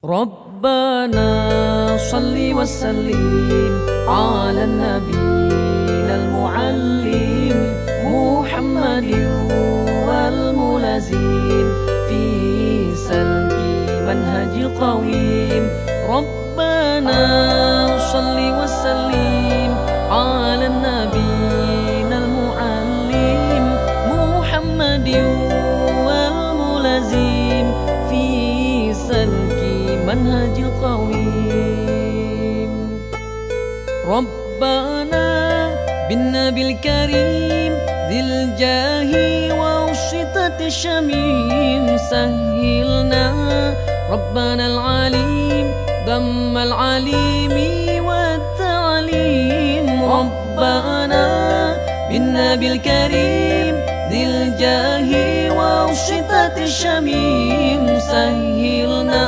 ربنا صل وسلم على النبي المعلم محمد والملازم في سلك منهج القويم. ربنا صل وسلم على النبي المعلم محمد والملازم في سلك منهج القويم. ربنا بالنبي الكريم ذي الجاه والصفة الشميم سهلنا ربنا العليم ضم العليم والتعليم. ربنا بالنبي الكريم ذي الجاه والصفة الشميم سهلنا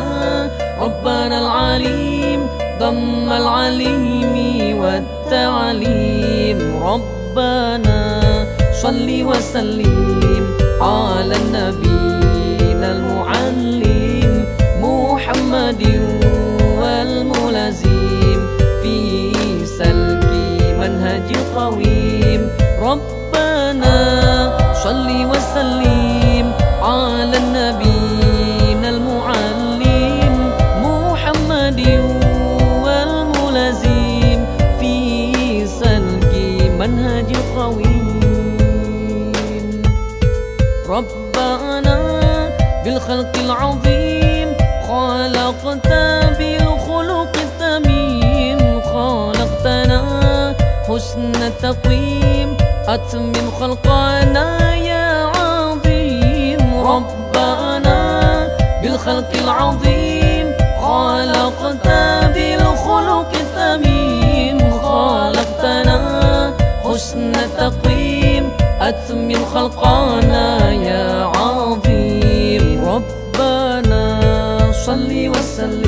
ربنا العليم ضم العليم والتعليم. ربنا صل وسلم على النبي المعلم محمد والملازم في سلك منهج القويم. ربنا صل وسلم على النبي المعلم محمد والملازم في سلك منهج القويم. ربنا بالخلق العظيم خلقت بالخلق التميم خلقتنا حسن التقويم أتمم خلقنا يا عظيم. ربنا بالخلق العظيم خلقت بالخلق التميم خلقتنا حسن التقويم أتمم خلقنا يا عظيم. ربنا صل وسلم